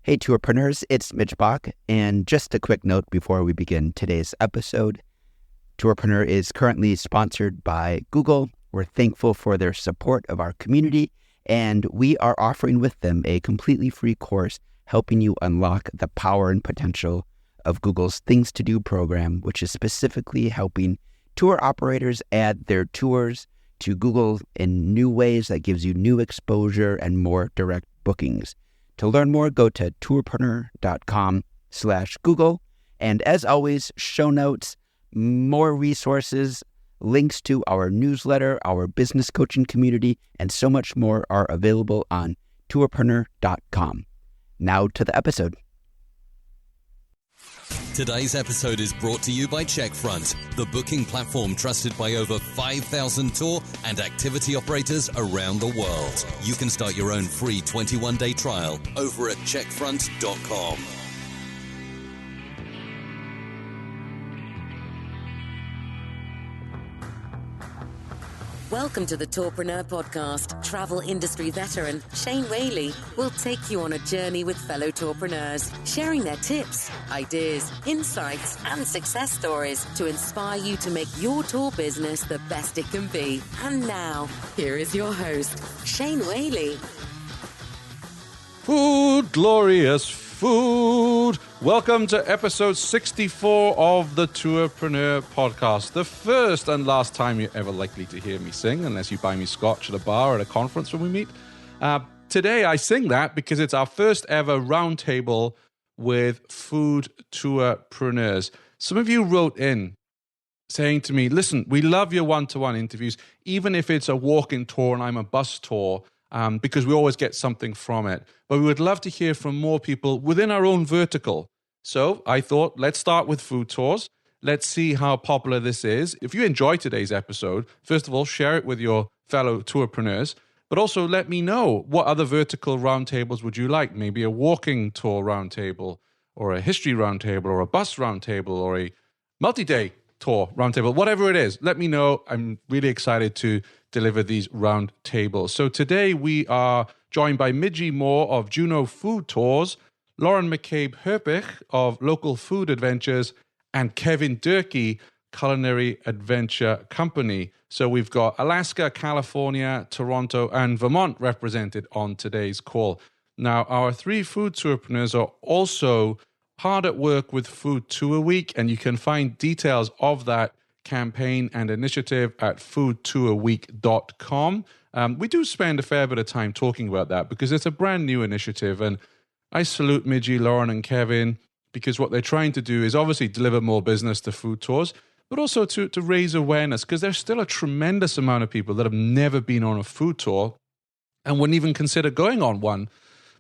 Hey, tourpreneurs, it's Mitch Bach, and just a quick note before we begin today's episode. Tourpreneur is currently sponsored by Google. We're thankful for their support of our community, and we are offering with them a completely free course helping you unlock the power and potential of Google's Things to Do program, which is specifically helping tour operators add their tours to Google in new ways that gives you new exposure and more direct bookings. To learn more, go to tourpreneur.com/Google. And as always, show notes, more resources, links to our newsletter, our business coaching community, and so much more are available on tourpreneur.com. Now to the episode. Today's episode is brought to you by Checkfront, the booking platform trusted by over 5,000 tour and activity operators around the world. You can start your own free 21-day trial over at checkfront.com. Welcome to the Tourpreneur podcast. Travel industry veteran Shane Whaley will take you on a journey with fellow tourpreneurs, sharing their tips, ideas, insights, and success stories to inspire you to make your tour business the best it can be. And now, here is your host, Shane Whaley. Food, glorious food. Welcome to episode 64 of the Tourpreneur podcast. The first and last time you're ever likely to hear me sing, unless you buy me scotch at a bar or at a conference when we meet. Today I sing that because it's our first ever roundtable with food tourpreneurs. Some of you wrote in saying to me, listen, we love your one-to-one interviews, even if it's a walk-in tour and I'm a bus tour, because we always get something from it. But we would love to hear from more people within our own vertical. So I thought, let's start with food tours. Let's see how popular this is. If you enjoy today's episode, first of all, share it with your fellow tourpreneurs, but also let me know what other vertical roundtables would you like? Maybe a walking tour roundtable, or a history roundtable, or a bus roundtable, or a multi-day tour roundtable, whatever it is. Let me know. I'm really excited to deliver these roundtables. So today we are joined by Midgi Moore of Juneau Food Tours, Lauren McCabe Herpich of Local Food Adventures, and Kevin Durkee, Culinary Adventure Company. So we've got Alaska, California, Toronto, and Vermont represented on today's call. Now, our three food tourpreneurs are also hard at work with Food Tour Week, and you can find details of that campaign and initiative at foodtourweek.com. We do spend a fair bit of time talking about that because it's a brand new initiative, and I salute Midgi, Lauren, and Kevin because what they're trying to do is obviously deliver more business to food tours, but also to raise awareness, because there's still a tremendous amount of people that have never been on a food tour and wouldn't even consider going on one.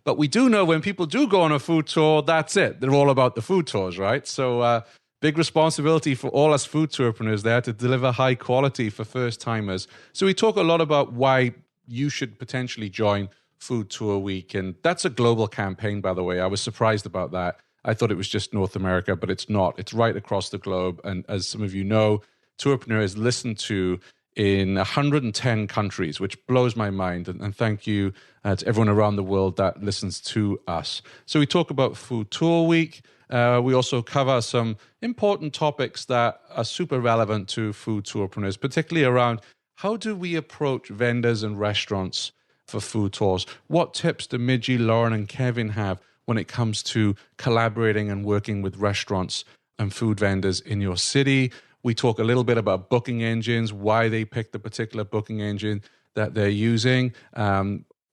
But we do know when people do go on a food tour, that's it. They're all about the food tours, right? So big responsibility for all us food tourpreneurs there to deliver high quality for first-timers. So we talk a lot about why you should potentially join Food Tour Week. And that's a global campaign, by the way. I was surprised about that. I thought it was just North America, but it's not. It's right across the globe. And as some of you know, Tourpreneur is listened to in 110 countries, which blows my mind. And thank you to everyone around the world that listens to us. So we talk about Food Tour Week. We also cover some important topics that are super relevant to food tourpreneurs, particularly around how do we approach vendors and restaurants for food tours? What tips do Midgi, Lauren, and Kevin have when it comes to collaborating and working with restaurants and food vendors in your city? We talk a little bit about booking engines, why they pick the particular booking engine that they're using.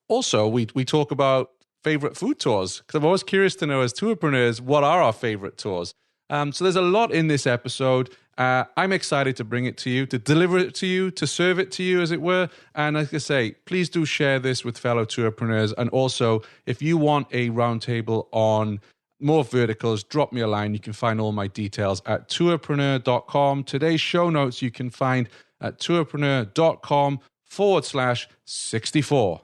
Also, we talk about favorite food tours, because I'm always curious to know as tourpreneurs, what are our favorite tours? So there's a lot in this episode. I'm excited to bring it to you, to deliver it to you, to serve it to you, as it were. And like I say, please do share this with fellow tourpreneurs. And also, if you want a roundtable on more verticals, drop me a line. You can find all my details at tourpreneur.com. Today's show notes you can find at tourpreneur.com/64.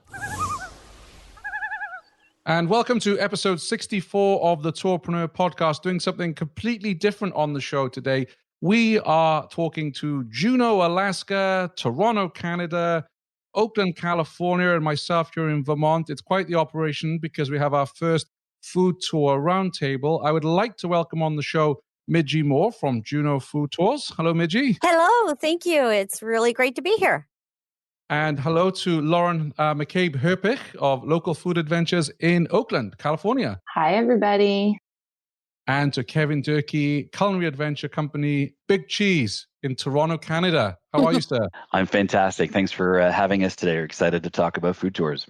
And welcome to episode 64 of the Tourpreneur podcast, doing something completely different on the show today. We are talking to Juneau, Alaska, Toronto, Canada, Oakland, California, and myself here in Vermont. It's quite the operation because we have our first Food Tour Roundtable. I would like to welcome on the show Midgi Moore from Juneau Food Tours. Hello, Midgi. Hello, thank you. It's really great to be here. And hello to Lauren McCabe Herpich of Local Food Adventures in Oakland, California. Hi, everybody. And to Kevin Durkee, Culinary Adventure Company, Big Cheese in Toronto, Canada. How are you, sir? I'm fantastic. Thanks for having us today. We're excited to talk about food tours.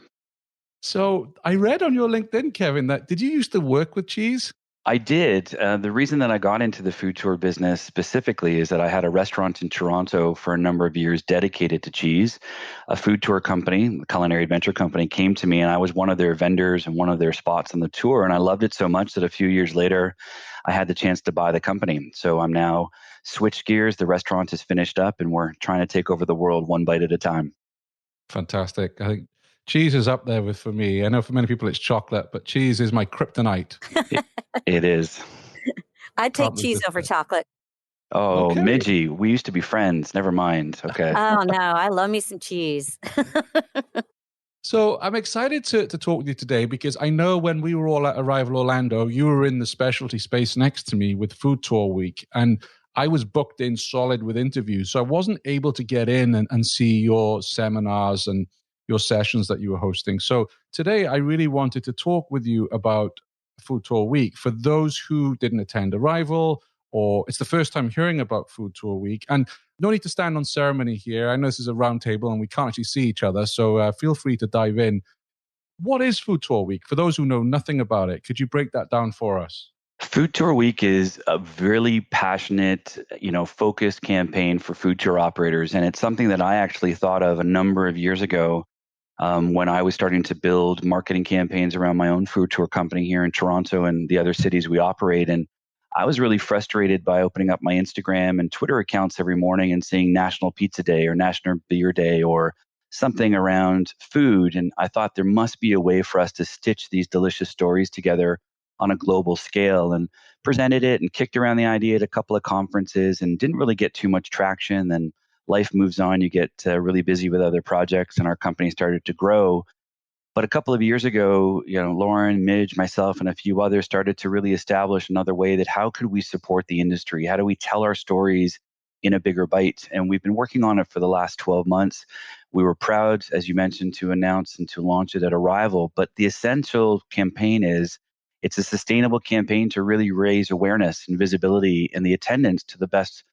So I read on your LinkedIn, Kevin, that did you used to work with cheese? I did. The reason that I got into the food tour business specifically is that I had a restaurant in Toronto for a number of years dedicated to cheese. A food tour company, the Culinary Adventure Company, came to me and I was one of their vendors and one of their spots on the tour. And I loved it so much that a few years later, I had the chance to buy the company. So I'm now switched gears. The restaurant is finished up and we're trying to take over the world one bite at a time. Fantastic. I think cheese is up there for me. I know for many people it's chocolate, but cheese is my kryptonite. It is. I'd take cheese over chocolate. Oh, okay. Midgi, we used to be friends. Never mind. Okay. Oh, no, I love me some cheese. So I'm excited to talk with you today because I know when we were all at Arrival Orlando, you were in the specialty space next to me with Food Tour Week. And I was booked in solid with interviews. So I wasn't able to get in and see your seminars and your sessions that you were hosting. So today I really wanted to talk with you about Food Tour Week for those who didn't attend Arrival or it's the first time hearing about Food Tour Week. And no need to stand on ceremony here. I know this is a round table and we can't actually see each other. So feel free to dive in. What is Food Tour Week? For those who know nothing about it, could you break that down for us? Food Tour Week is a really passionate, focused campaign for food tour operators. And it's something that I actually thought of a number of years ago when I was starting to build marketing campaigns around my own food tour company here in Toronto and the other cities we operate in. I was really frustrated by opening up my Instagram and Twitter accounts every morning and seeing National Pizza Day or National Beer Day or something around food. And I thought there must be a way for us to stitch these delicious stories together on a global scale, and presented it and kicked around the idea at a couple of conferences and didn't really get too much traction. Then life moves on. You get really busy with other projects and our company started to grow. But a couple of years ago, Lauren, Midge, myself, and a few others started to really establish another way that how could we support the industry? How do we tell our stories in a bigger bite? And we've been working on it for the last 12 months. We were proud, as you mentioned, to announce and to launch it at Arrival. But the essential campaign is it's a sustainable campaign to really raise awareness and visibility and the attendance to the best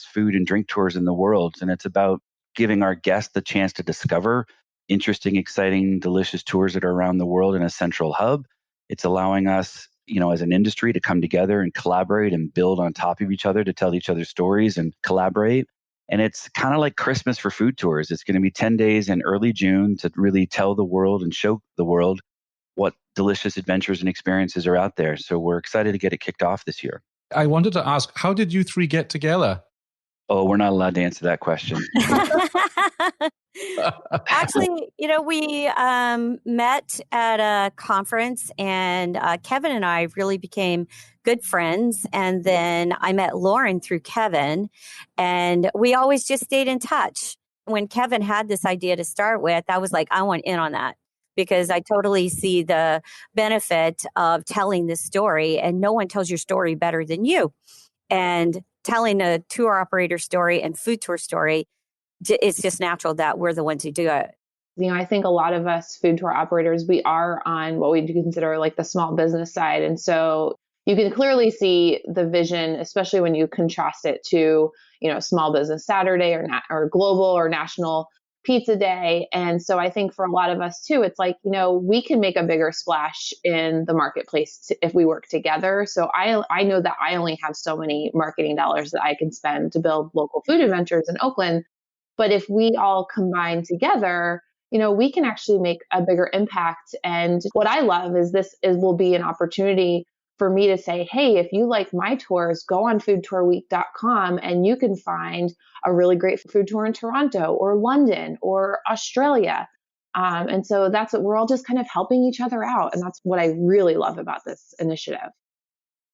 food and drink tours in the world. And it's about giving our guests the chance to discover interesting, exciting, delicious tours that are around the world in a central hub. It's allowing us, as an industry to come together and collaborate and build on top of each other to tell each other stories and collaborate. And it's kind of like Christmas for food tours. It's going to be 10 days in early June to really tell the world and show the world what delicious adventures and experiences are out there. So we're excited to get it kicked off this year. I wanted to ask, how did you three get together? Oh, we're not allowed to answer that question. Actually, we met at a conference and Kevin and I really became good friends. And then I met Lauren through Kevin and we always just stayed in touch. When Kevin had this idea to start with, I was like, I want in on that because I totally see the benefit of telling this story and no one tells your story better than you. And telling a tour operator story and food tour story, it's just natural that we're the ones who do it. I think a lot of us food tour operators, we are on what we consider like the small business side. And so you can clearly see the vision, especially when you contrast it to, Small Business Saturday or global or national pizza day. And so I think for a lot of us too, it's like, we can make a bigger splash in the marketplace if we work together. So I know that I only have so many marketing dollars that I can spend to build local food adventures in Oakland. But if we all combine together, we can actually make a bigger impact. And what I love is will be an opportunity for me to say, hey, if you like my tours, go on foodtourweek.com and you can find a really great food tour in Toronto or London or Australia. And so that's what we're all just kind of helping each other out. And that's what I really love about this initiative.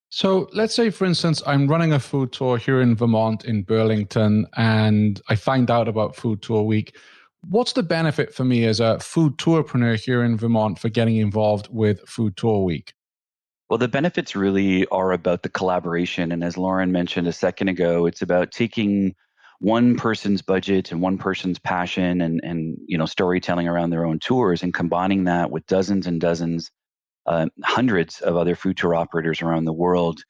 So let's say, for instance, I'm running a food tour here in Vermont, in Burlington, and I find out about Food Tour Week. What's the benefit for me as a food tourpreneur here in Vermont for getting involved with Food Tour Week? Well, the benefits really are about the collaboration. And as Lauren mentioned a second ago, it's about taking one person's budget and one person's passion and storytelling around their own tours and combining that with dozens and dozens, hundreds of other food tour operators around the world.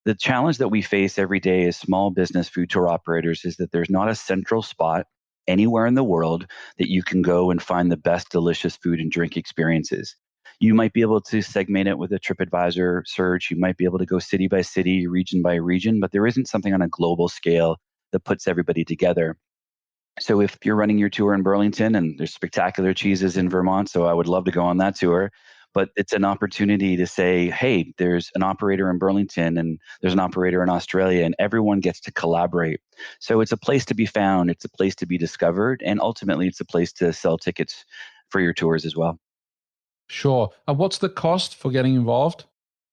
The challenge that we face every day as small business food tour operators is that there's not a central spot anywhere in the world that you can go and find the best delicious food and drink experiences. You might be able to segment it with a TripAdvisor search. You might be able to go city by city, region by region, but there isn't something on a global scale that puts everybody together. So if you're running your tour in Burlington, and there's spectacular cheeses in Vermont, so I would love to go on that tour, but it's an opportunity to say, hey, there's an operator in Burlington and there's an operator in Australia, and everyone gets to collaborate. So it's a place to be found, it's a place to be discovered, and ultimately it's a place to sell tickets for your tours as well. Sure. And what's the cost for getting involved?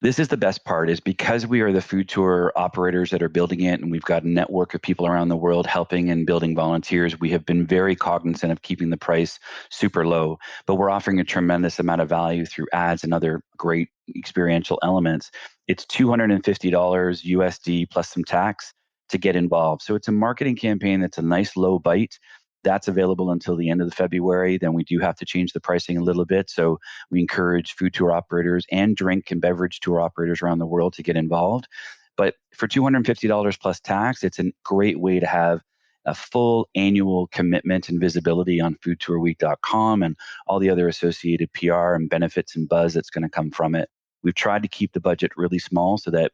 This is the best part, is because we are the food tour operators that are building it, and we've got a network of people around the world helping and building volunteers. We have been very cognizant of keeping the price super low, but we're offering a tremendous amount of value through ads and other great experiential elements. It's $250 USD plus some tax to get involved. So it's a marketing campaign that's a nice low bite. That's available until the end of February. Then we do have to change the pricing a little bit. So we encourage food tour operators and drink and beverage tour operators around the world to get involved. But for $250 plus tax, it's a great way to have a full annual commitment and visibility on foodtourweek.com and all the other associated PR and benefits and buzz that's going to come from it. We've tried to keep the budget really small so that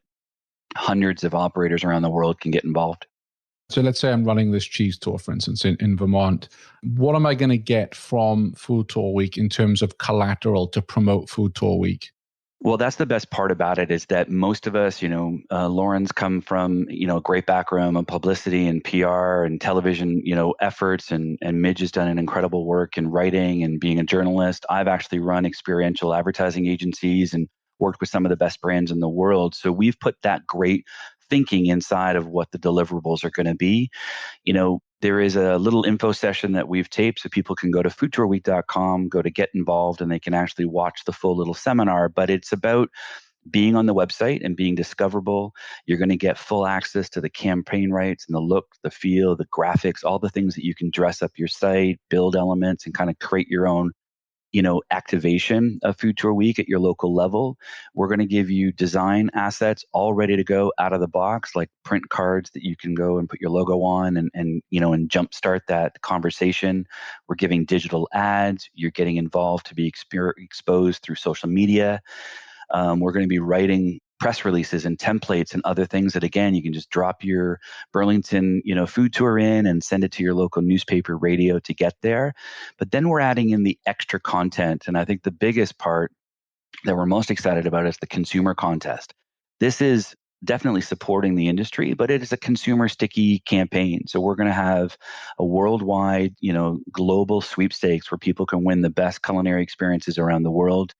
hundreds of operators around the world can get involved. So let's say I'm running this cheese tour, for instance, in Vermont. What am I going to get from Food Tour Week in terms of collateral to promote Food Tour Week? Well, that's the best part about it, is that most of us, Lauren's come from, a great background of publicity and PR and television, efforts, and Midge has done an incredible work in writing and being a journalist. I've actually run experiential advertising agencies and worked with some of the best brands in the world. So we've put that great thinking inside of what the deliverables are going to be. There is a little info session that we've taped, so people can go to foodtourweek.com, go to get involved, and they can actually watch the full little seminar. But it's about being on the website and being discoverable. You're going to get full access to the campaign rights and the look, the feel, the graphics, all the things that you can dress up your site, build elements, and kind of create your own activation of Food Tour Week at your local level. We're going to give you design assets all ready to go out of the box, like print cards that you can go and put your logo on and jumpstart that conversation. We're giving digital ads. You're getting involved to be exposed through social media. We're going to be writing press releases and templates and other things that, again, you can just drop your Burlington, food tour in and send it to your local newspaper, radio to get there. But then we're adding in the extra content. And I think the biggest part that we're most excited about is the consumer contest. This is definitely supporting the industry, but it is a consumer sticky campaign. So we're going to have a worldwide, global sweepstakes where people can win the best culinary experiences around the world.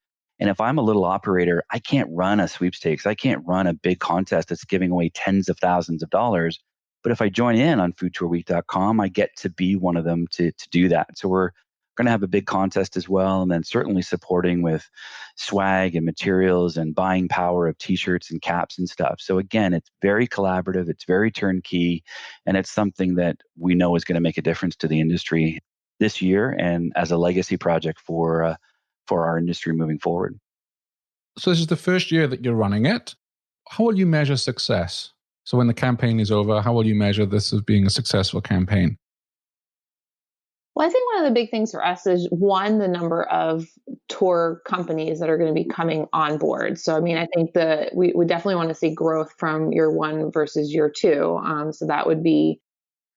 And if I'm a little operator, I can't run a sweepstakes. I can't run a big contest that's giving away tens of thousands of dollars. But if I join in on foodtourweek.com, I get to be one of them to do that. So we're going to have a big contest as well. And then certainly supporting with swag and materials and buying power of t-shirts and caps and stuff. So again, it's very collaborative. It's very turnkey. And it's something that we know is going to make a difference to the industry this year and as a legacy project for our industry moving forward. So this is the first year that you're running it. How will you measure success? So when the campaign is over, how will you measure this as being a successful campaign? Well, I think one of the big things for us is, one, the number of tour companies that are going to be coming on board. So, I think we definitely want to see growth from year one versus year two. So that would be,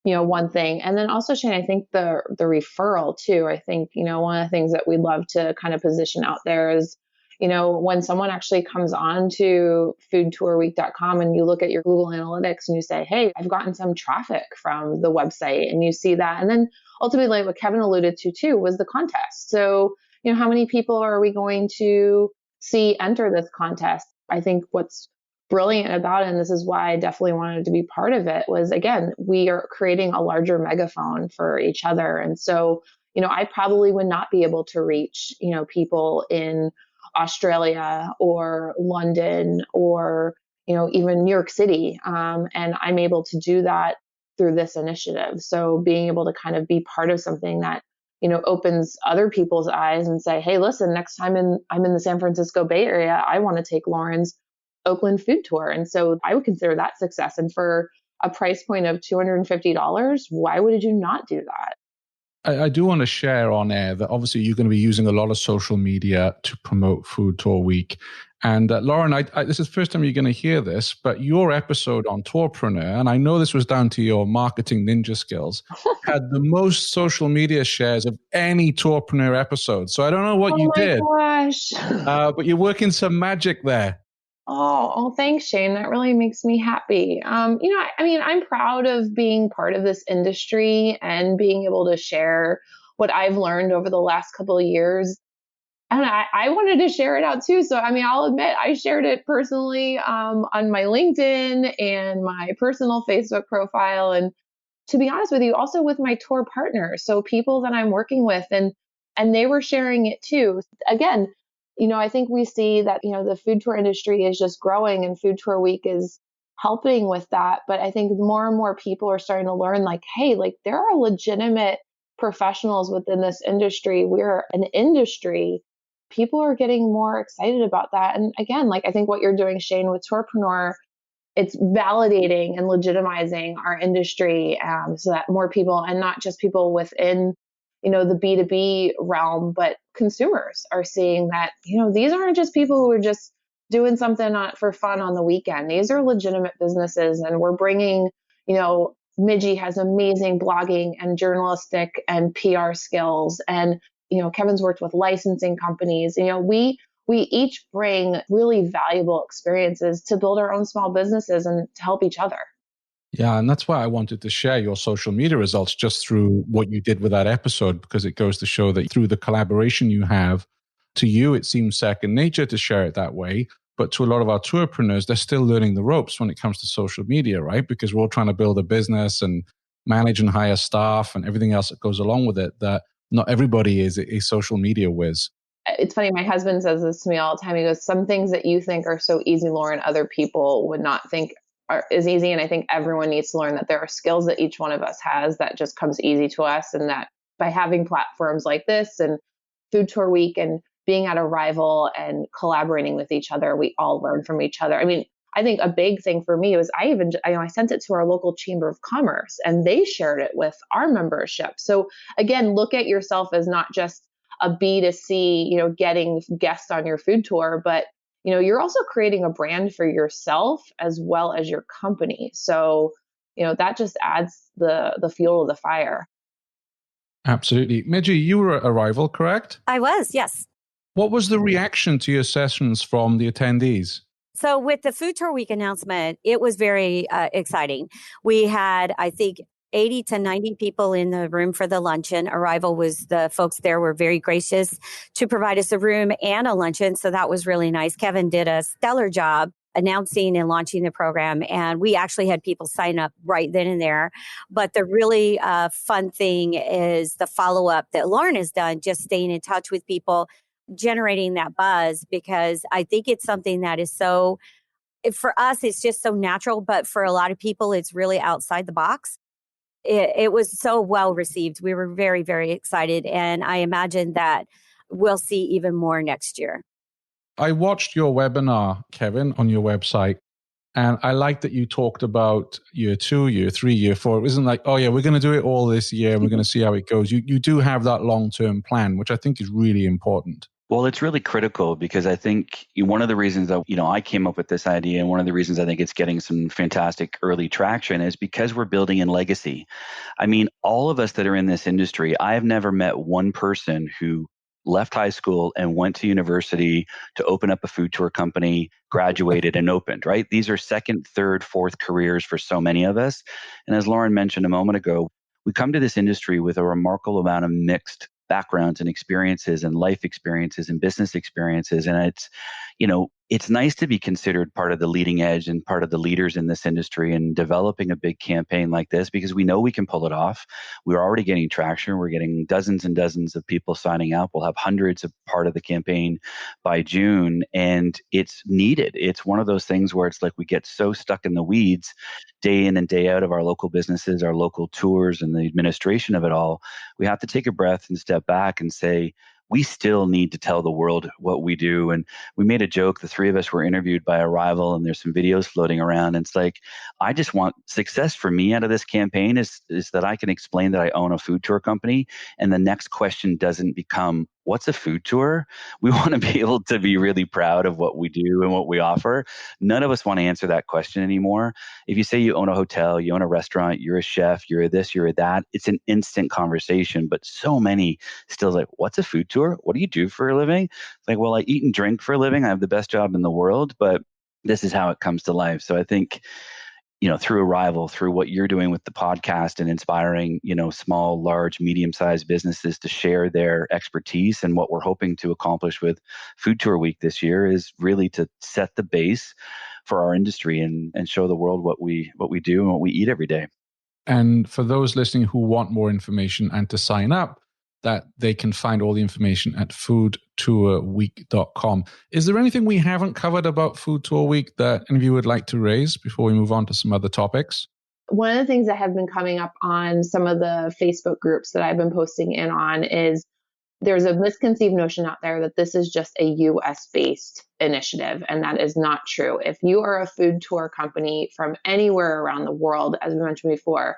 one thing. And then also, Shane, I think the referral too. I think, one of the things that we'd love to kind of position out there is, when someone actually comes on to foodtourweek.com and you look at your Google Analytics and you say, hey, I've gotten some traffic from the website, and you see that. And then ultimately, what Kevin alluded to too was the contest. So, how many people are we going to see enter this contest? I think what's brilliant about it, and this is why I definitely wanted to be part of it, was, again, we are creating a larger megaphone for each other. And so, I probably would not be able to reach, people in Australia or London or, even New York City. And I'm able to do that through this initiative. So being able to kind of be part of something that, opens other people's eyes and say, hey, listen, next time I'm in the San Francisco Bay Area, I want to take Lauren's Oakland food tour. And so I would consider that success. And for a price point of $250, why would you not do that? I do want to share on air that obviously you're going to be using a lot of social media to promote Food Tour Week. And Lauren, this is the first time you're going to hear this, but your episode on Tourpreneur, and I know this was down to your marketing ninja skills, had the most social media shares of any Tourpreneur episode. So I don't know what you did. Oh my gosh. But you're working some magic there. Oh, thanks, Shane. That really makes me happy. I'm proud of being part of this industry and being able to share what I've learned over the last couple of years. And I wanted to share it out too. So, I'll admit I shared it personally on my LinkedIn and my personal Facebook profile. And to be honest with you, also with my tour partners. So people that I'm working with and they were sharing it too. Again, I think we see that, the food tour industry is just growing and Food Tour Week is helping with that. But I think more and more people are starting to learn like, hey, like there are legitimate professionals within this industry. We're an industry. People are getting more excited about that. And again, like I think what you're doing, Shane, with Tourpreneur, it's validating and legitimizing our industry so that more people, and not just people within, the B2B realm, but consumers are seeing that, these aren't just people who are just doing something for fun on the weekend. These are legitimate businesses. And we're bringing, Midgi has amazing blogging and journalistic and PR skills. And, Kevin's worked with licensing companies. We each bring really valuable experiences to build our own small businesses and to help each other. Yeah, and that's why I wanted to share your social media results just through what you did with that episode, because it goes to show that through the collaboration you have, to you, it seems second nature to share it that way. But to a lot of our tourpreneurs, they're still learning the ropes when it comes to social media, right? Because we're all trying to build a business and manage and hire staff and everything else that goes along with it, that not everybody is a social media whiz. It's funny. My husband says this to me all the time. He goes, some things that you think are so easy, Lauren, other people would not think is easy. And I think everyone needs to learn that there are skills that each one of us has that just comes easy to us. And that by having platforms like this and Food Tour Week and being at Arrival and collaborating with each other, we all learn from each other. I think a big thing for me was I sent it to our local Chamber of Commerce and they shared it with our membership. So again, look at yourself as not just a B2C, getting guests on your food tour, but you're also creating a brand for yourself as well as your company. So, that just adds the fuel to the fire. Absolutely. Midgi, you were at Arrival, correct? I was, yes. What was the reaction to your sessions from the attendees? So with the Food Tour Week announcement, it was very exciting. We had, I think, 80 to 90 people in the room for the luncheon. Arrival the folks there were very gracious to provide us a room and a luncheon. So that was really nice. Kevin did a stellar job announcing and launching the program. And we actually had people sign up right then and there. But the really fun thing is the follow-up that Lauren has done, just staying in touch with people, generating that buzz, because I think it's something that is so, for us, it's just so natural. But for a lot of people, it's really outside the box. It was so well received. We were very, very excited. And I imagine that we'll see even more next year. I watched your webinar, Kevin, on your website. And I like that you talked about year 2, year 3, year 4. It wasn't like, oh yeah, we're going to do it all this year and we're going to see how it goes. You do have that long-term plan, which I think is really important. Well, it's really critical because I think one of the reasons that, I came up with this idea and one of the reasons I think it's getting some fantastic early traction is because we're building in legacy. All of us that are in this industry, I have never met one person who left high school and went to university to open up a food tour company, graduated and opened, right? These are second, third, fourth careers for so many of us. And as Lauren mentioned a moment ago, we come to this industry with a remarkable amount of mixed backgrounds and experiences and life experiences and business experiences. And it's nice to be considered part of the leading edge and part of the leaders in this industry and developing a big campaign like this, because we know we can pull it off. We're already getting traction. We're getting dozens and dozens of people signing up. We'll have hundreds of part of the campaign by June, and it's needed. It's one of those things where it's like we get so stuck in the weeds day in and day out of our local businesses, our local tours, and the administration of it all. We have to take a breath and step back and say, we still need to tell the world what we do. And we made a joke. The three of us were interviewed by a rival, and there's some videos floating around. And it's like, I just want success for me out of this campaign is that I can explain that I own a food tour company. And the next question doesn't become, what's a food tour? We want to be able to be really proud of what we do and what we offer. None of us want to answer that question anymore. If you say you own a hotel, you own a restaurant, you're a chef, you're a this, you're a that, it's an instant conversation. But so many still like, what's a food tour? What do you do for a living? It's like, well, I eat and drink for a living. I have the best job in the world, but this is how it comes to life. So I think, through Arrival, through what you're doing with the podcast and inspiring, small, large, medium-sized businesses to share their expertise, and what we're hoping to accomplish with Food Tour Week this year is really to set the base for our industry and show the world what we do and what we eat every day. And for those listening who want more information and to sign up, that they can find all the information at foodtourweek.com. Is there anything we haven't covered about Food Tour Week that any of you would like to raise before we move on to some other topics? One of the things that have been coming up on some of the Facebook groups that I've been posting in on is there's a misconceived notion out there that this is just a US-based initiative, and that is not true. If you are a food tour company from anywhere around the world, as we mentioned before,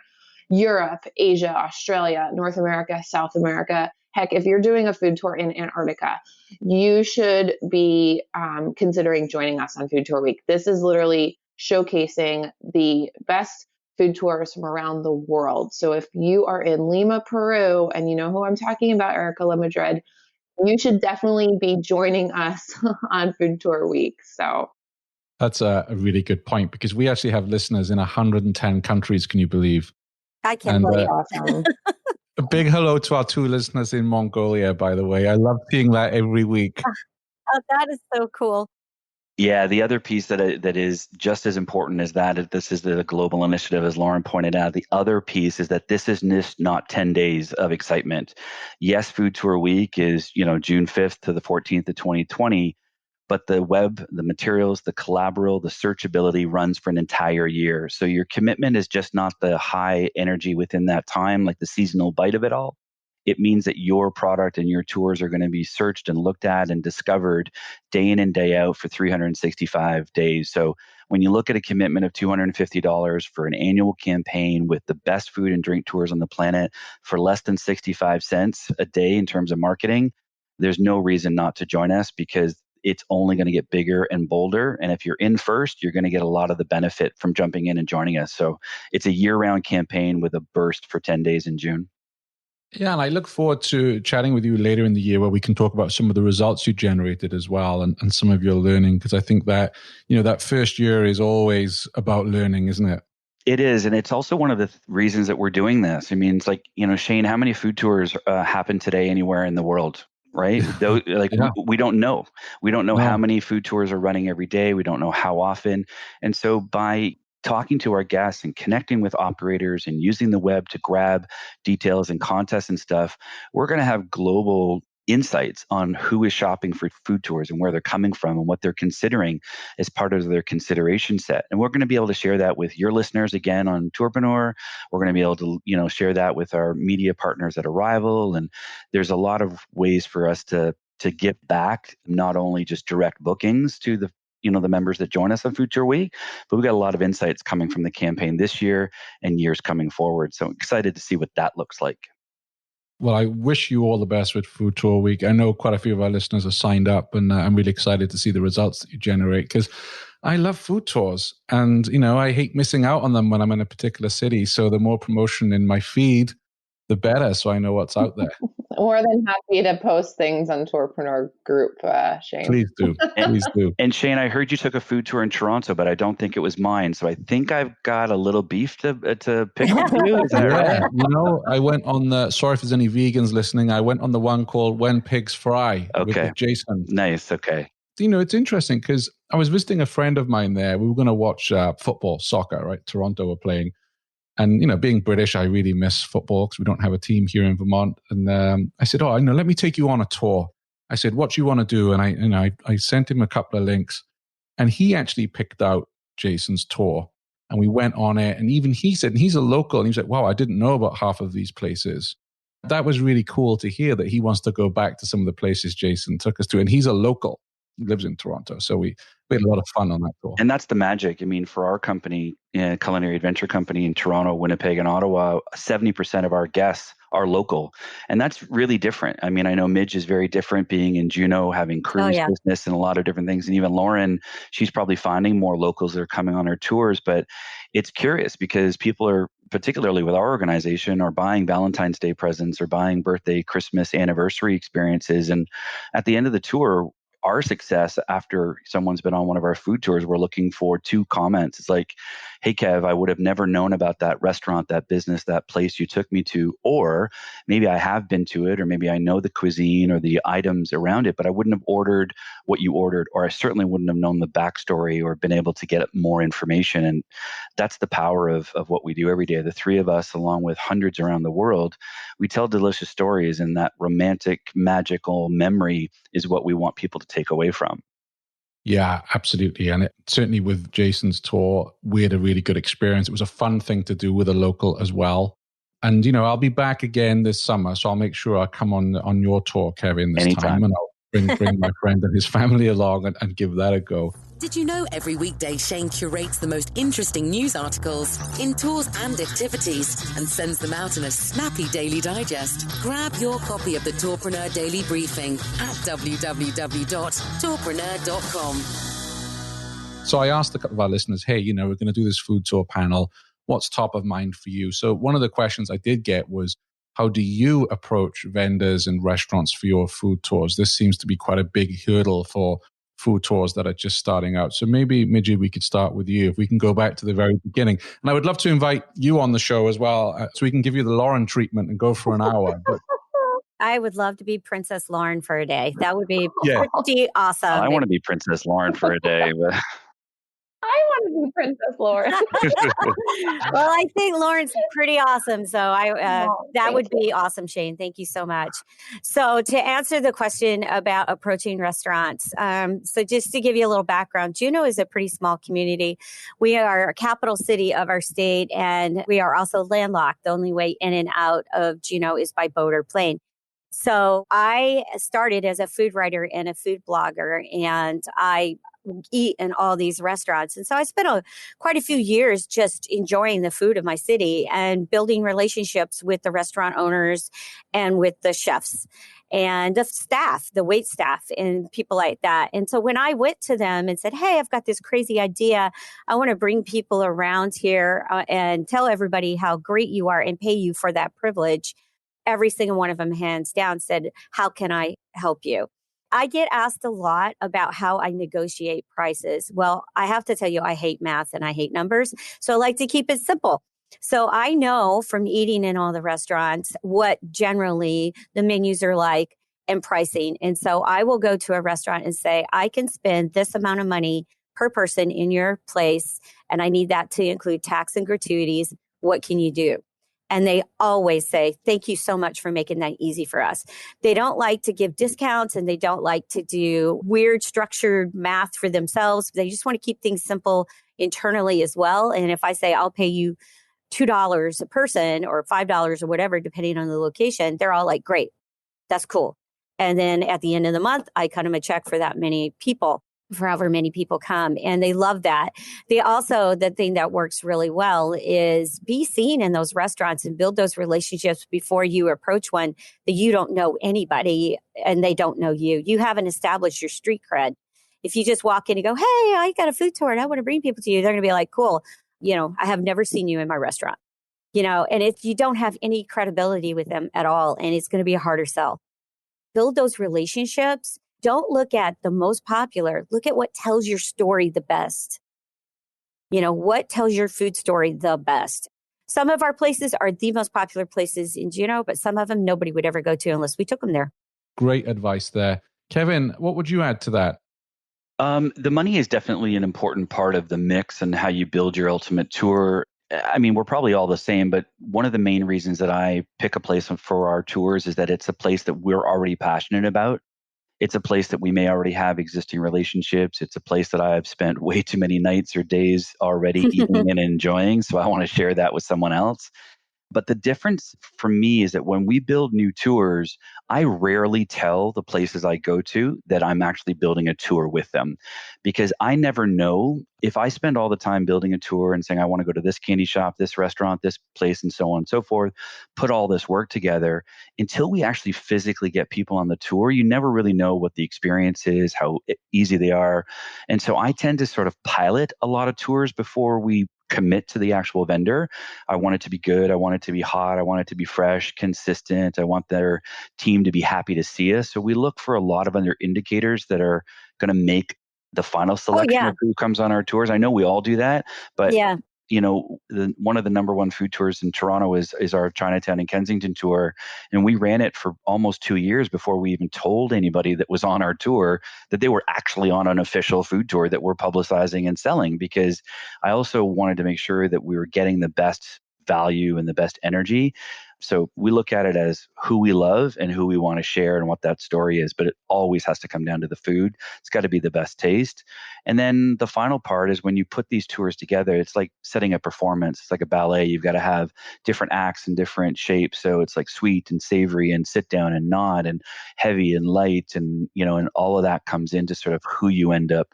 Europe, Asia, Australia, North America, South America. Heck, if you're doing a food tour in Antarctica, you should be considering joining us on Food Tour Week. This is literally showcasing the best food tours from around the world. So if you are in Lima, Peru, and you know who I'm talking about, Erica La Madrid, you should definitely be joining us on Food Tour Week. So that's a really good point, because we actually have listeners in 110 countries, can you believe? I can't believe awesome. A big hello to our 2 listeners in Mongolia, by the way. I love seeing that every week. Oh, that is so cool. Yeah, the other piece that is just as important as that, this is the global initiative, as Lauren pointed out. The other piece is that this is not 10 days of excitement. Yes, Food Tour Week is, June 5th to the 14th of 2020. But the web, the materials, the collateral, the searchability runs for an entire year. So your commitment is just not the high energy within that time, like the seasonal bite of it all. It means that your product and your tours are going to be searched and looked at and discovered day in and day out for 365 days. So when you look at a commitment of $250 for an annual campaign with the best food and drink tours on the planet for less than 65 cents a day in terms of marketing, there's no reason not to join us, because it's only going to get bigger and bolder. And if you're in first, you're going to get a lot of the benefit from jumping in and joining us. So it's a year-round campaign with a burst for 10 days in June. Yeah, and I look forward to chatting with you later in the year where we can talk about some of the results you generated as well, and some of your learning, because I think that, that first year is always about learning, isn't it? It is. And it's also one of the reasons that we're doing this. I mean, it's like, Shane, how many food tours happen today anywhere in the world? Right? We don't know. We don't know how many food tours are running every day. We don't know how often. And so by talking to our guests and connecting with operators and using the web to grab details and contests and stuff, we're going to have global insights on who is shopping for food tours and where they're coming from and what they're considering as part of their consideration set. And we're going to be able to share that with your listeners again on Tourpreneur. We're going to be able to, share that with our media partners at Arrival. And there's a lot of ways for us to give back, not only just direct bookings to the members that join us on Food Tour Week, but we've got a lot of insights coming from the campaign this year and years coming forward. So excited to see what that looks like. Well, I wish you all the best with Food Tour Week. I know quite a few of our listeners are signed up, and I'm really excited to see the results that you generate, because I love food tours, and I hate missing out on them when I'm in a particular city. So the more promotion in my feed, the better, so I know what's out there. More than happy to post things on Tourpreneur group, Shane. Please do. Please do. And Shane, I heard you took a food tour in Toronto, but I don't think it was mine. So I think I've got a little beef to pick with you. Is that right? I went on the, sorry if there's any vegans listening, I went on the one called When Pigs Fry with Jason. Nice. Okay. It's interesting because I was visiting a friend of mine there. We were going to watch football, soccer, right? Toronto were playing. And, being British, I really miss football because we don't have a team here in Vermont. And I said, let me take you on a tour. I said, what do you want to do? And I sent him a couple of links. And he actually picked out Jason's tour. And we went on it. And even he said, and he's a local. And he was like, wow, I didn't know about half of these places. That was really cool to hear that he wants to go back to some of the places Jason took us to. And he's a local. He lives in Toronto. So we had a lot of fun on that tour. And that's the magic. I mean, for our company, Culinary Adventure Company in Toronto, Winnipeg, and Ottawa, 70% of our guests are local. And that's really different. I mean, I know Midge is very different being in Juneau, having cruise business and a lot of different things. And even Lauren, she's probably finding more locals that are coming on her tours. But it's curious because people are, particularly with our organization, are buying Valentine's Day presents or buying birthday, Christmas, anniversary experiences. And at the end of the tour, our success after someone's been on one of our food tours, we're looking for 2 comments. It's like, hey, Kev, I would have never known about that restaurant, that business, that place you took me to. Or maybe I have been to it, or maybe I know the cuisine or the items around it, but I wouldn't have ordered what you ordered, or I certainly wouldn't have known the backstory or been able to get more information. And that's the power of what we do every day. The 3 of us, along with hundreds around the world, we tell delicious stories, and that romantic, magical memory is what we want people to take away from. Yeah, absolutely. And certainly with Jason's tour, we had a really good experience. It was a fun thing to do with a local as well. And, I'll be back again this summer, so I'll make sure I come on your tour, Kevin, this Anytime. time. And I'll bring my friend and his family along and give that a go. Did you know every weekday Shane curates the most interesting news articles in tours and activities and sends them out in a snappy daily digest? Grab your copy of the Tourpreneur Daily Briefing at www.tourpreneur.com. So I asked a couple of our listeners, hey, we're going to do this food tour panel. What's top of mind for you? So one of the questions I did get was, how do you approach vendors and restaurants for your food tours? This seems to be quite a big hurdle for food tours that are just starting out. So maybe, Midgi, we could start with you. If we can go back to the very beginning. And I would love to invite you on the show as well, so we can give you the Lauren treatment and go for an hour. But I would love to be Princess Lauren for a day. That would be pretty awesome. I want to be Princess Lauren for a day. But I want to be Princess Lauren. Well, I think Lauren's pretty awesome. So that would be awesome, Shane. Thank you so much. So to answer the question about approaching restaurants, so just to give you a little background, Juneau is a pretty small community. We are a capital city of our state, and we are also landlocked. The only way in and out of Juneau is by boat or plane. So I started as a food writer and a food blogger, and I eat in all these restaurants. And so I spent quite a few years just enjoying the food of my city and building relationships with the restaurant owners and with the chefs and the staff, the wait staff and people like that. And so when I went to them and said, hey, I've got this crazy idea. I want to bring people around here and tell everybody how great you are and pay you for that privilege. Every single one of them, hands down, said, how can I help you? I get asked a lot about how I negotiate prices. Well, I have to tell you, I hate math and I hate numbers. So I like to keep it simple. So I know from eating in all the restaurants what generally the menus are like and pricing. And so I will go to a restaurant and say, I can spend this amount of money per person in your place, and I need that to include tax and gratuities. What can you do? And they always say, thank you so much for making that easy for us. They don't like to give discounts, and they don't like to do weird structured math for themselves. They just want to keep things simple internally as well. And if I say, I'll pay you $2 a person or $5 or whatever, depending on the location, they're all like, great, that's cool. And then at the end of the month, I cut them a check for that many people, for however many people come. And they love that. They also, the thing that works really well is be seen in those restaurants and build those relationships before you approach one that you don't know anybody and they don't know you. You haven't established your street cred. If you just walk in and go, hey, I got a food tour and I want to bring people to you, they're going to be like, cool. I have never seen you in my restaurant, and if you don't have any credibility with them at all, and it's going to be a harder sell. Build those relationships. Don't look at the most popular. Look at what tells your story the best. What tells your food story the best. Some of our places are the most popular places in Juneau, but some of them nobody would ever go to unless we took them there. Great advice there. Kevin, what would you add to that? The money is definitely an important part of the mix and how you build your ultimate tour. I mean, we're probably all the same, but one of the main reasons that I pick a place for our tours is that it's a place that we're already passionate about. It's a place that we may already have existing relationships. It's a place that I've spent way too many nights or days already eating and enjoying. So I want to share that with someone else. But the difference for me is that when we build new tours, I rarely tell the places I go to that I'm actually building a tour with them, because I never know if I spend all the time building a tour and saying, I want to go to this candy shop, this restaurant, this place, and so on and so forth, put all this work together until we actually physically get people on the tour. You never really know what the experience is, how easy they are. And so I tend to sort of pilot a lot of tours before we commit to the actual vendor. I want it to be good. I want it to be hot. I want it to be fresh, consistent. I want their team to be happy to see us. So we look for a lot of other indicators that are going to make the final selection of who comes on our tours. I know we all do that, but you know, one of the number one food tours in Toronto is our Chinatown and Kensington tour. And we ran it for almost 2 years before we even told anybody that was on our tour that they were actually on an official food tour that we're publicizing and selling, because I also wanted to make sure that we were getting the best value and the best energy. So we look at it as who we love and who we want to share and what that story is. But it always has to come down to the food. It's got to be the best taste. And then the final part is when you put these tours together, it's like setting a performance. It's like a ballet. You've got to have different acts and different shapes. So it's like sweet and savory and sit down and nod and heavy and light. And, you know, and all of that comes into sort of who you end up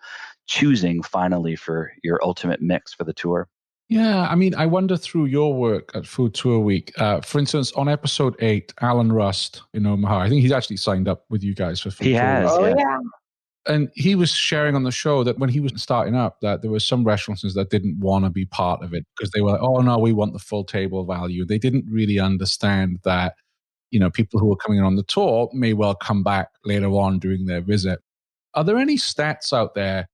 choosing finally for your ultimate mix for the tour. Yeah, I mean, I wonder through your work at Food Tour Week, for instance, on episode 8, Alan Rust in Omaha, I think he's actually signed up with you guys for Food Tour Week. He has, yeah. And he was sharing on the show that when he was starting up, that there were some restaurants that didn't want to be part of it because they were like, oh no, we want the full table value. They didn't really understand that, you know, people who were coming on the tour may well come back later on during their visit. Are there any stats out there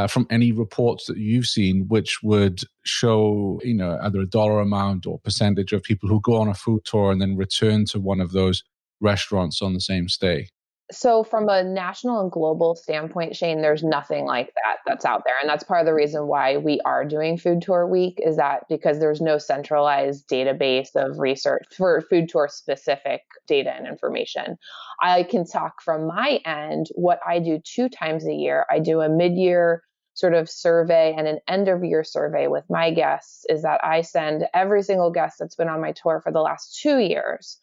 from any reports that you've seen which would show, you know, either a dollar amount or percentage of people who go on a food tour and then return to one of those restaurants on the same stay? So from a national and global standpoint, Shane, there's nothing like that's out there. And that's part of the reason why we are doing Food Tour Week, is that because there's no centralized database of research for food tour specific data and information. I can talk from my end. What I do 2 times a year, I do a mid-year sort of survey and an end of year survey with my guests, is that I send every single guest that's been on my tour for the last 2 years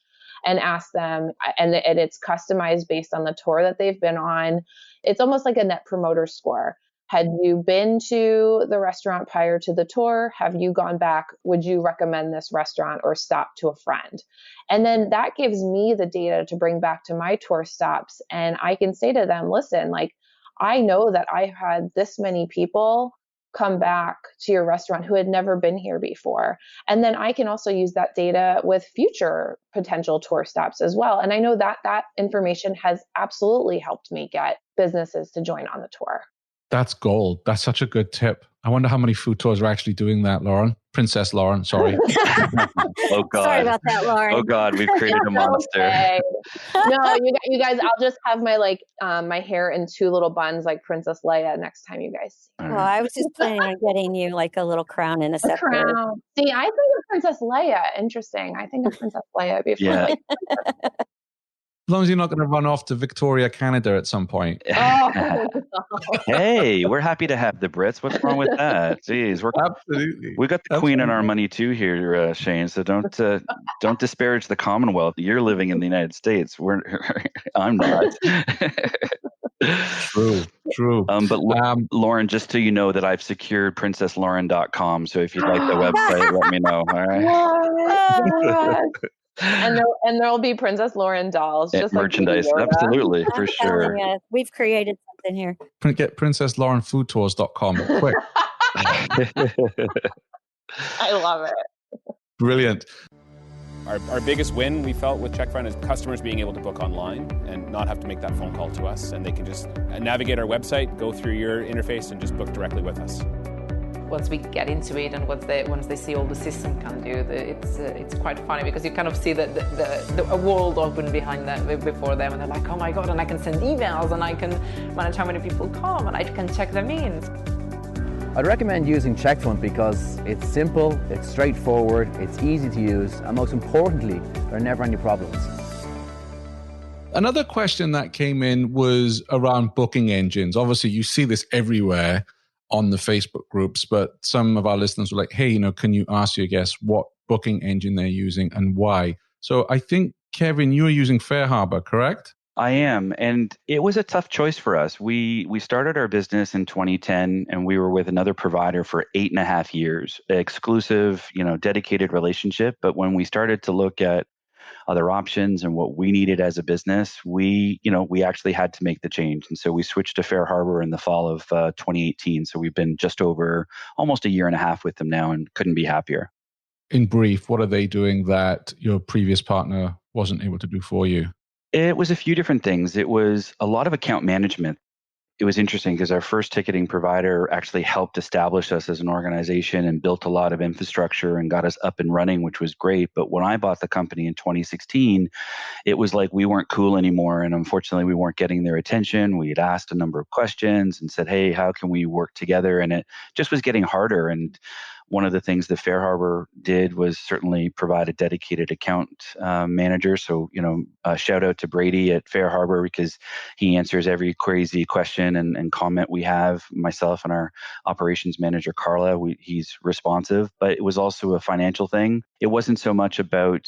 and ask them, and it's customized based on the tour that they've been on. It's almost like a net promoter score. Had you been to the restaurant prior to the tour? Have you gone back? Would you recommend this restaurant or stop to a friend? And then that gives me the data to bring back to my tour stops. And I can say to them, listen, like, I know that I had this many people come back to your restaurant who had never been here before. And then I can also use that data with future potential tour stops as well. And I know that that information has absolutely helped me get businesses to join on the tour. That's gold. That's such a good tip. I wonder how many food tours are actually doing that, Lauren. Princess Lauren, sorry. Oh, God. Sorry about that, Lauren. Oh, God, we've created a monster. Okay. No, you guys, I'll just have my my hair in 2 little buns like Princess Leia next time you guys see. Oh, I was just planning on getting you like a little crown and a scepter. Crown. See, I think of Princess Leia. Interesting. I think of Princess Leia before. Yeah. As long as you're not going to run off to Victoria, Canada at some point. Oh, Hey, we're happy to have the Brits. What's wrong with that? Jeez, Absolutely. we got the Queen in our money too here, Shane. So don't disparage the Commonwealth. You're living in the United States. I'm not. True. But Lauren, just so you know that I've secured PrincessLauren.com. So if you'd like the website, let me know. All right. And there'll be Princess Lauren dolls, just merchandise. Like Absolutely, for sure. We've created something here. Get PrincessLaurenFoodTours.com quick. I love it. Brilliant. Our biggest win we felt with Checkfront is customers being able to book online and not have to make that phone call to us, and they can just navigate our website, go through your interface, and just book directly with us. once we get into it and once they see all the system can do, it's quite funny because you kind of see a world open behind them before them, and they're like, oh my god, and I can send emails and I can manage how many people come and I can check them in. I'd recommend using CheckFront because it's simple, it's straightforward, it's easy to use, and most importantly, there are never any problems. Another question that came in was around booking engines. Obviously, you see this everywhere on the Facebook groups, but some of our listeners were like, hey, can you ask your guests what booking engine they're using and why? So I think, Kevin, you are using FareHarbor, correct? I am. And it was a tough choice for us. We started our business in 2010 and we were with another provider for 8.5 years, exclusive, dedicated relationship. But when we started to look at other options and what we needed as a business, we actually had to make the change. And so we switched to FareHarbor in the fall of 2018. So we've been just over almost 1.5 years with them now and couldn't be happier. In brief, what are they doing that your previous partner wasn't able to do for you? It was a few different things. It was a lot of account management. It was interesting because our first ticketing provider actually helped establish us as an organization and built a lot of infrastructure and got us up and running, which was great. But when I bought the company in 2016, it was like we weren't cool anymore. And unfortunately, we weren't getting their attention. We had asked a number of questions and said, hey, how can we work together? And it just was getting harder. And one of the things that FareHarbor did was certainly provide a dedicated account manager. So, shout out to Brady at FareHarbor because he answers every crazy question and comment we have, myself and our operations manager, Carla. He's responsive, but it was also a financial thing. It wasn't so much about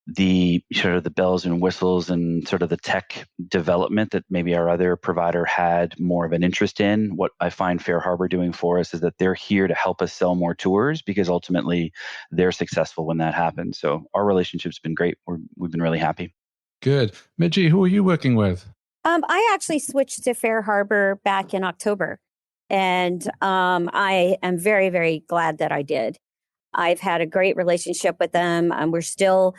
the sort of the bells and whistles and sort of the tech development that maybe our other provider had more of an interest in. What I find FareHarbor doing for us is that they're here to help us sell more tours because ultimately they're successful when that happens. So our relationship's been great. We've been really happy. Good. Midgi, who are you working with? I actually switched to FareHarbor back in October, and I am very, very glad that I did. I've had a great relationship with them. We're still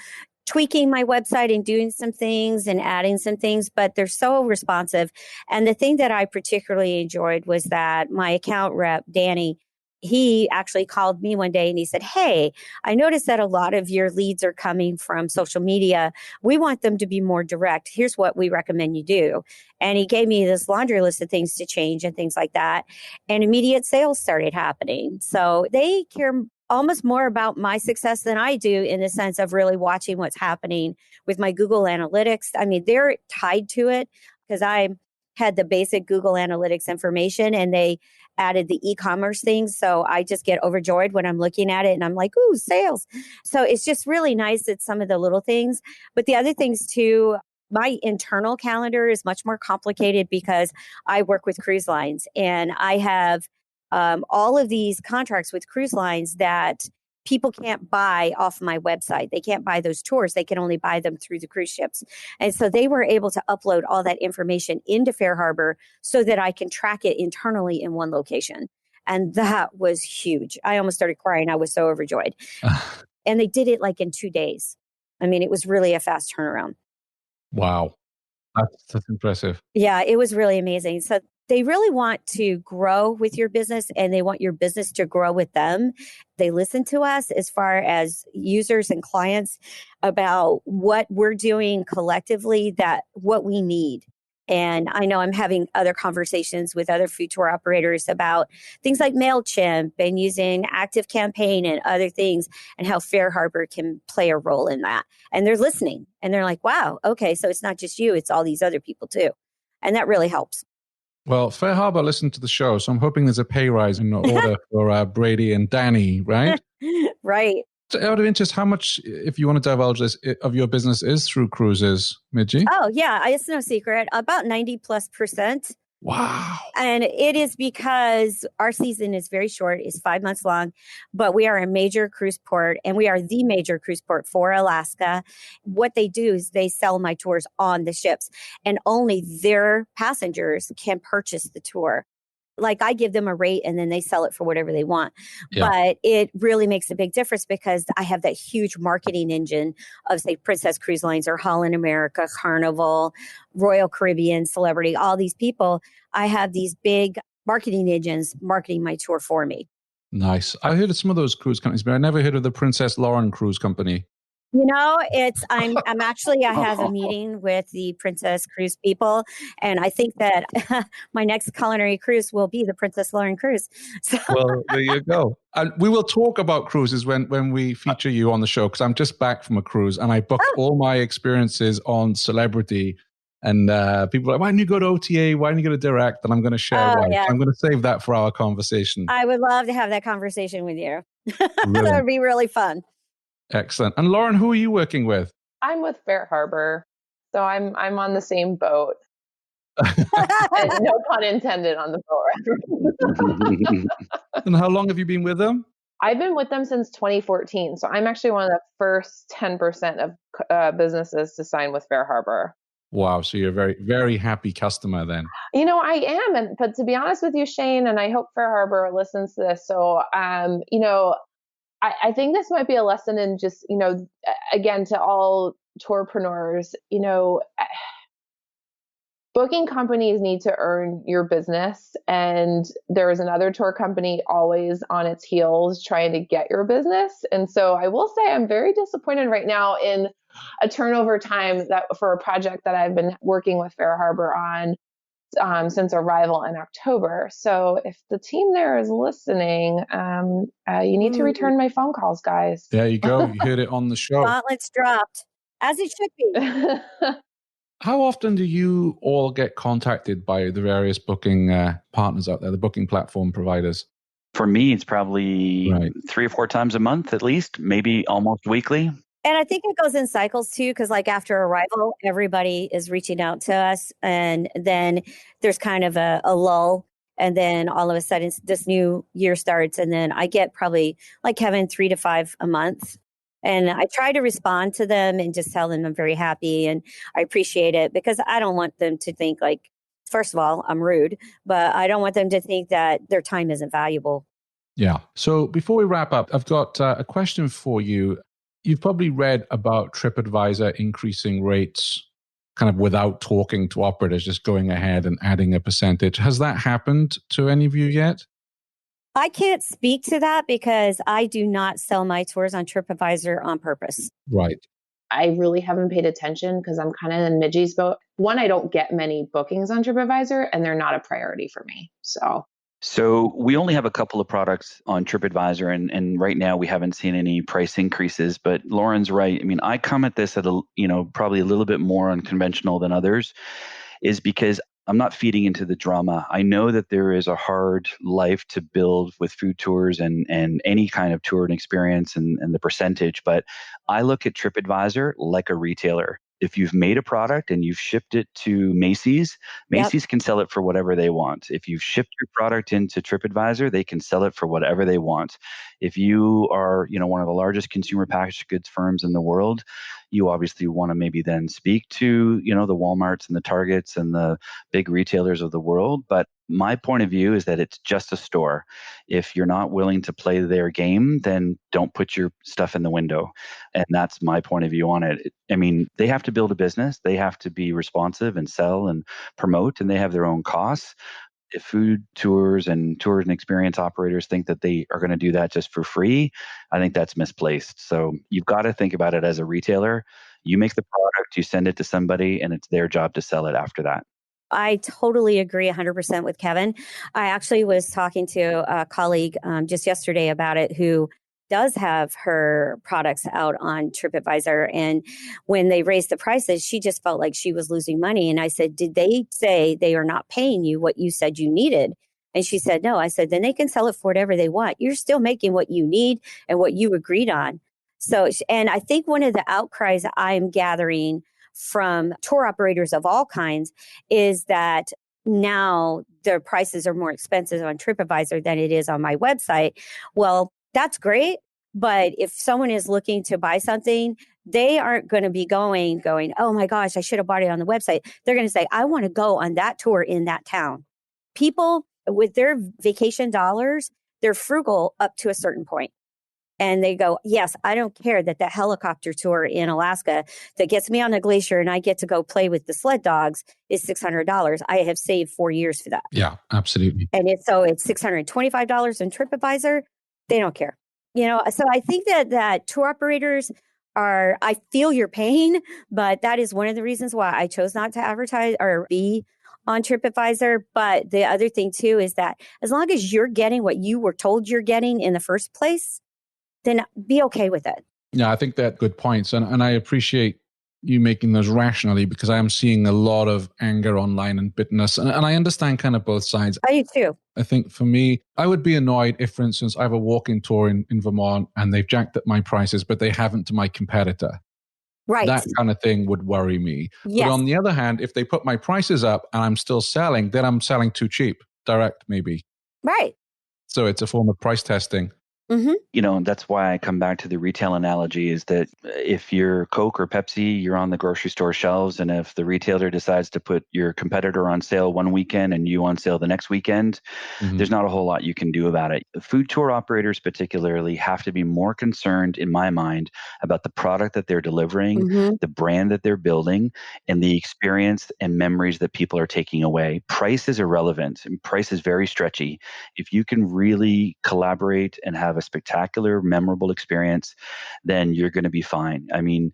tweaking my website and doing some things and adding some things, but they're so responsive. And the thing that I particularly enjoyed was that my account rep, Danny, he actually called me one day and he said, hey, I noticed that a lot of your leads are coming from social media. We want them to be more direct. Here's what we recommend you do. And he gave me this laundry list of things to change and things like that. And immediate sales started happening. So they care almost more about my success than I do in the sense of really watching what's happening with my Google Analytics. I mean, they're tied to it because I had the basic Google Analytics information and they added the e-commerce things. So I just get overjoyed when I'm looking at it and I'm like, ooh, sales. So it's just really nice at some of the little things. But the other things too, my internal calendar is much more complicated because I work with cruise lines and I have all of these contracts with cruise lines that people can't buy off my website. They can't buy those tours. They can only buy them through the cruise ships. And so they were able to upload all that information into FareHarbor so that I can track it internally in one location. And that was huge. I almost started crying. I was so overjoyed. And they did it like in 2 days. I mean, it was really a fast turnaround. Wow. That's impressive. Yeah, it was really amazing. So they really want to grow with your business and they want your business to grow with them. They listen to us as far as users and clients about what we're doing collectively, that what we need. And I know I'm having other conversations with other food tour operators about things like MailChimp and using ActiveCampaign and other things and how FareHarbor can play a role in that. And they're listening and they're like, wow, okay, so it's not just you, it's all these other people too. And that really helps. Well, FareHarbor listened to the show, so I'm hoping there's a pay rise in order for Brady and Danny, right? Right. So out of interest, how much, if you want to divulge this, of your business is through cruises, Midgi? Oh, yeah. It's no secret. About 90+%. Wow. And it is because our season is very short. It's 5 months long, but we are a major cruise port and we are the major cruise port for Alaska. What they do is they sell my tours on the ships and only their passengers can purchase the tour. Like I give them a rate and then they sell it for whatever they want. Yeah. But it really makes a big difference because I have that huge marketing engine of, say, Princess Cruise Lines or Holland America, Carnival, Royal Caribbean, Celebrity, all these people. I have these big marketing engines marketing my tour for me. Nice. I heard of some of those cruise companies, but I never heard of the Princess Lauren Cruise Company. I'm actually, I have a meeting with the Princess Cruise people, and I think that my next culinary cruise will be the Princess Lauren Cruise. So. Well, there you go. And we will talk about cruises when we feature you on the show, because I'm just back from a cruise and I booked all my experiences on Celebrity. And people are like, why didn't you go to OTA? Why didn't you go to Direct? And I'm going to share why. Yeah. I'm going to save that for our conversation. I would love to have that conversation with you. That would be really fun. Excellent. And Lauren, who are you working with? I'm with Fair Harbor, so I'm on the same boat. And no pun intended on the boat. And how long have you been with them? I've been with them since 2014, so I'm actually one of the first 10% of businesses to sign with Fair Harbor. Wow, so you're a very, very happy customer then. I am, but to be honest with you, Shane, and I hope Fair Harbor listens to this. So, I think this might be a lesson in just, again, to all tourpreneurs, booking companies need to earn your business. And there is another tour company always on its heels trying to get your business. And so I will say I'm very disappointed right now in a turnover time that for a project that I've been working with Fair Harbor on since arrival in October. So if the team there is listening, you need to return my phone calls, guys. There you go. You heard it on the show. Gauntlets dropped, as it should be. How often do you all get contacted by the various booking partners out there, the booking platform providers? For me, it's probably 3 or 4 times a month at least, maybe almost weekly. And I think it goes in cycles too, because like after arrival, everybody is reaching out to us. And then there's kind of a lull. And then all of a sudden this new year starts. And then I get probably, like Kevin, 3 to 5 a month. And I try to respond to them and just tell them I'm very happy and I appreciate it, because I don't want them to think like, first of all, I'm rude, but I don't want them to think that their time isn't valuable. Yeah. So before we wrap up, I've got a question for you. You've probably read about TripAdvisor increasing rates kind of without talking to operators, just going ahead and adding a percentage. Has that happened to any of you yet? I can't speak to that because I do not sell my tours on TripAdvisor on purpose. Right. I really haven't paid attention because I'm kind of in Midgi's boat. One, I don't get many bookings on TripAdvisor and they're not a priority for me. So we only have a couple of products on TripAdvisor, and right now we haven't seen any price increases. But Lauren's right. I mean, I come at this at probably a little bit more unconventional than others, is because I'm not feeding into the drama. I know that there is a hard life to build with food tours and any kind of tour and experience and the percentage, but I look at TripAdvisor like a retailer. If you've made a product and you've shipped it to Macy's can sell it for whatever they want. If you've shipped your product into TripAdvisor, they can sell it for whatever they want. If you are, one of the largest consumer packaged goods firms in the world, you obviously want to maybe then speak to, the Walmarts and the Targets and the big retailers of the world. But my point of view is that it's just a store. If you're not willing to play their game, then don't put your stuff in the window. And that's my point of view on it. I mean, they have to build a business. They have to be responsive and sell and promote, and they have their own costs. If food tours and experience operators think that they are going to do that just for free, I think that's misplaced. So you've got to think about it as a retailer. You make the product, you send it to somebody, and it's their job to sell it after that. I totally agree 100% with Kevin. I actually was talking to a colleague just yesterday about it who does have her products out on TripAdvisor. And when they raised the prices, she just felt like she was losing money. And I said, did they say they are not paying you what you said you needed? And she said, no. I said, then they can sell it for whatever they want. You're still making what you need and what you agreed on. So, and I think one of the outcries I'm gathering from tour operators of all kinds is that now their prices are more expensive on TripAdvisor than it is on my website. Well, that's great. But if someone is looking to buy something, they aren't going to be going, oh my gosh, I should have bought it on the website. They're going to say, I want to go on that tour in that town. People with their vacation dollars, they're frugal up to a certain point. And they go, yes, I don't care that helicopter tour in Alaska that gets me on a glacier and I get to go play with the sled dogs is $600. I have saved 4 years for that. Yeah, absolutely. And it's $625 on TripAdvisor. They don't care. So I think that tour operators I feel your pain, but that is one of the reasons why I chose not to advertise or be on TripAdvisor. But the other thing too is that as long as you're getting what you were told you're getting in the first place, then be okay with it. Yeah, I think that good points. And I appreciate you making those rationally, because I am seeing a lot of anger online and bitterness. And I understand kind of both sides. I do too. I think for me, I would be annoyed if, for instance, I have a walk-in tour in Vermont and they've jacked up my prices, but they haven't to my competitor. Right. That kind of thing would worry me. Yes. But on the other hand, if they put my prices up and I'm still selling, then I'm selling too cheap, direct maybe. Right. So it's a form of price testing. Mm-hmm. You know, that's why I come back to the retail analogy, is that if you're Coke or Pepsi, you're on the grocery store shelves. And if the retailer decides to put your competitor on sale one weekend and you on sale the next weekend, there's not a whole lot you can do about it. Food tour operators particularly have to be more concerned, in my mind, about the product that they're delivering, the brand that they're building, and the experience and memories that people are taking away. Price is irrelevant, and price is very stretchy. If you can really collaborate and have a spectacular, memorable experience, then you're going to be fine. I mean,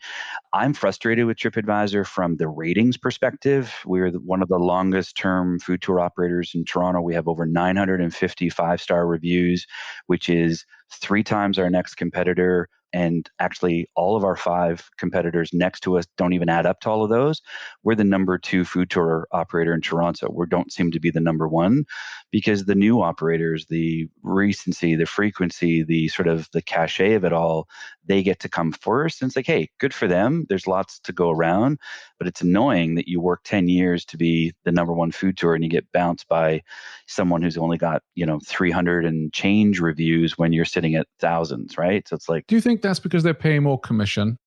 I'm frustrated with TripAdvisor from the ratings perspective. We're one of the longest term food tour operators in Toronto. We have over 950 five-star reviews, which is 3 times our next competitor. And actually, all of our 5 competitors next to us don't even add up to all of those. We're the number 2 food tour operator in Toronto. We don't seem to be the number 1, because the new operators, the recency, the frequency, the sort of the cachet of it all, they get to come first. And it's like, hey, good for them. There's lots to go around, but it's annoying that you work 10 years to be the number 1 food tour and you get bounced by someone who's only got, 300 and change reviews when you're sitting at thousands, right? So it's like, do you think that's because they're paying more commission?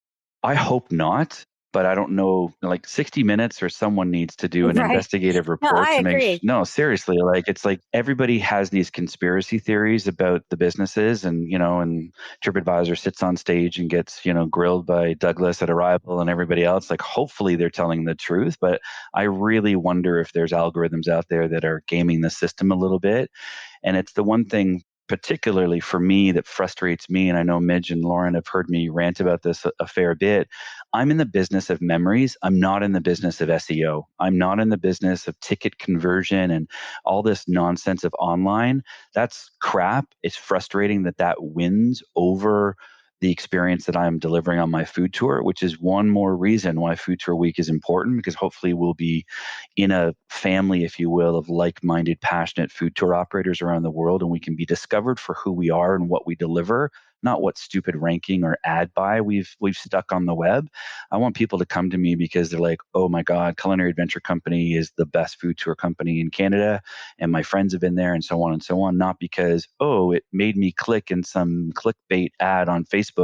I hope not, but I don't know, like 60 Minutes or someone needs to do an investigative report I agree. No, seriously, it's like everybody has these conspiracy theories about the businesses, and, and TripAdvisor sits on stage and gets, grilled by Douglas at Arrival and everybody else. Like, hopefully they're telling the truth, but I really wonder if there's algorithms out there that are gaming the system a little bit. And it's the one thing particularly for me that frustrates me, and I know Midge and Lauren have heard me rant about this a fair bit. I'm in the business of memories. I'm not in the business of SEO. I'm not in the business of ticket conversion and all this nonsense of online. That's crap. It's frustrating that wins over the experience that I'm delivering on my food tour, which is one more reason why Food Tour Week is important, because hopefully we'll be in a family, if you will, of like-minded, passionate food tour operators around the world, and we can be discovered for who we are and what we deliver, not what stupid ranking or ad buy we've stuck on the web. I want people to come to me because they're like, oh my God, Culinary Adventure Company is the best food tour company in Canada, and my friends have been there, and so on and so on. Not because, it made me click in some clickbait ad on Facebook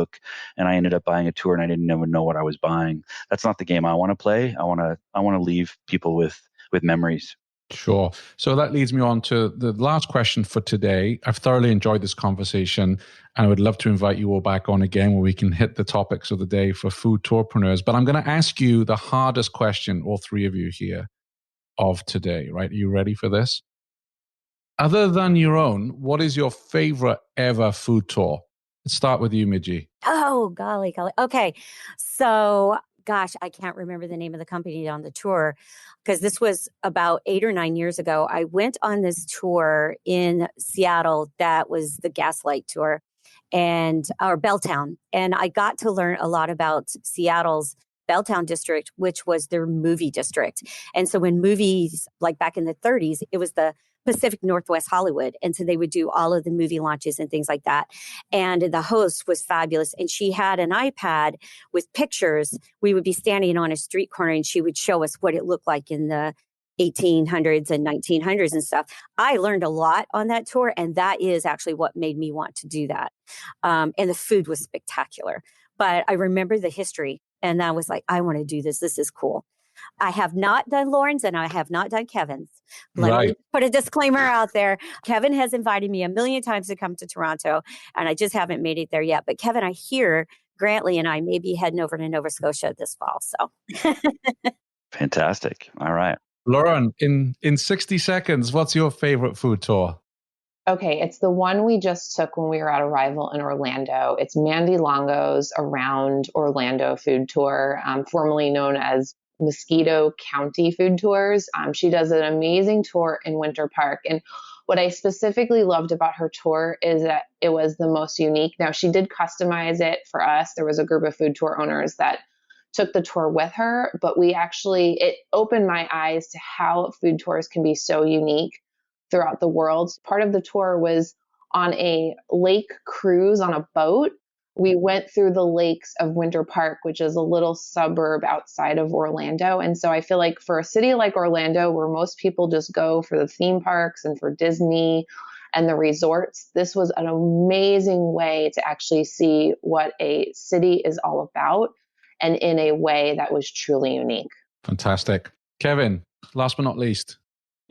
and I ended up buying a tour and I didn't even know what I was buying. That's not the game I want to play. I want to leave people with memories. Sure. So that leads me on to the last question for today. I've thoroughly enjoyed this conversation, and I would love to invite you all back on again where we can hit the topics of the day for food tourpreneurs. But I'm going to ask you the hardest question, all 3 of you here, of today, right? Are you ready for this? Other than your own, what is your favorite ever food tour? Let's start with you, Midgi. Oh, golly. Okay. So, gosh, I can't remember the name of the company on the tour, because this was about 8 or 9 years ago. I went on this tour in Seattle that was the Gaslight Tour or Belltown. And I got to learn a lot about Seattle's Belltown district, which was their movie district. And so when movies, like back in the 30s, it was the Pacific Northwest Hollywood. And so they would do all of the movie launches and things like that. And the host was fabulous. And she had an iPad with pictures. We would be standing on a street corner and she would show us what it looked like in the 1800s and 1900s and stuff. I learned a lot on that tour. And that is actually what made me want to do that. And the food was spectacular. But I remember the history. And I was like, I want to do this. This is cool. I have not done Lauren's and I have not done Kevin's. Let me put a disclaimer out there. Kevin has invited me a million times to come to Toronto, and I just haven't made it there yet. But Kevin, I hear Grantley and I may be heading over to Nova Scotia this fall. So Fantastic. All right. Lauren, in 60 seconds, what's your favorite food tour? Okay, it's the one we just took when we were at Arrival in Orlando. It's Mandy Longo's Around Orlando Food Tour, formerly known as Mosquito County Food Tours. She does an amazing tour in Winter Park. And what I specifically loved about her tour is that it was the most unique. Now, she did customize it for us. There was a group of food tour owners that took the tour with her, but it opened my eyes to how food tours can be so unique throughout the world. Part of the tour was on a lake cruise on a boat. We went through the lakes of Winter Park, which is a little suburb outside of Orlando. And so I feel like for a city like Orlando, where most people just go for the theme parks and for Disney and the resorts, this was an amazing way to actually see what a city is all about, and in a way that was truly unique. Fantastic. Kevin, last but not least.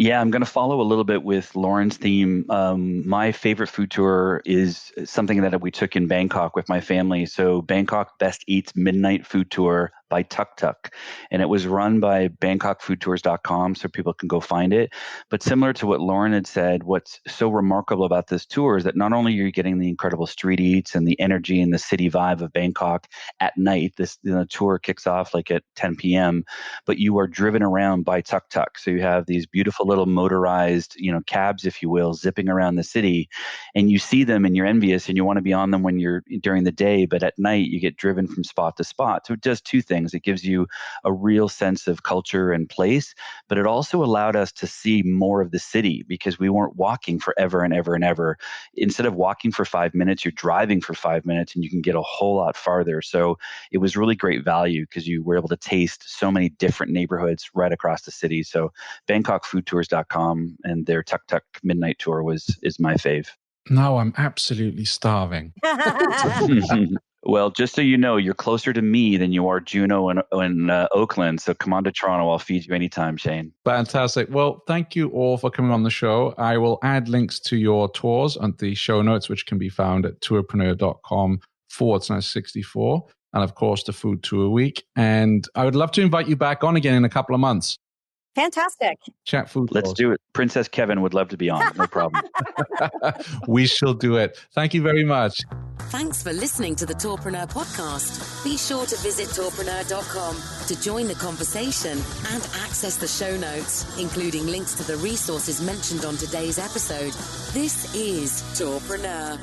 Yeah, I'm going to follow a little bit with Lauren's theme. My favorite food tour is something that we took in Bangkok with my family. So Bangkok Best Eats Midnight Food Tour by Tuk Tuk. And it was run by BangkokFoodTours.com, so people can go find it. But similar to what Lauren had said, what's so remarkable about this tour is that not only are you getting the incredible street eats and the energy and the city vibe of Bangkok at night, the tour kicks off like at 10 p.m., but you are driven around by Tuk Tuk. So you have these beautiful little motorized, cabs, if you will, zipping around the city, and you see them and you're envious and you want to be on them when you're during the day, but at night you get driven from spot to spot. So it does two things. It gives you a real sense of culture and place, but it also allowed us to see more of the city because we weren't walking forever and ever and ever. Instead of walking for 5 minutes, you're driving for 5 minutes and you can get a whole lot farther. So it was really great value because you were able to taste so many different neighborhoods right across the city. So BangkokFoodTours.com and their Tuk Tuk Midnight Tour is my fave. Now I'm absolutely starving. Well, just so you know, you're closer to me than you are Juneau and Oakland. So come on to Toronto. I'll feed you anytime, Shane. Fantastic. Well, thank you all for coming on the show. I will add links to your tours on the show notes, which can be found at tourpreneur.com/64. And of course, the Food Tour Week. And I would love to invite you back on again in a couple of months. Fantastic. Chat food. Let's do it. Princess Kevin would love to be on. No problem. We shall do it. Thank you very much. Thanks for listening to the Tourpreneur podcast. Be sure to visit tourpreneur.com to join the conversation and access the show notes, including links to the resources mentioned on today's episode. This is Tourpreneur.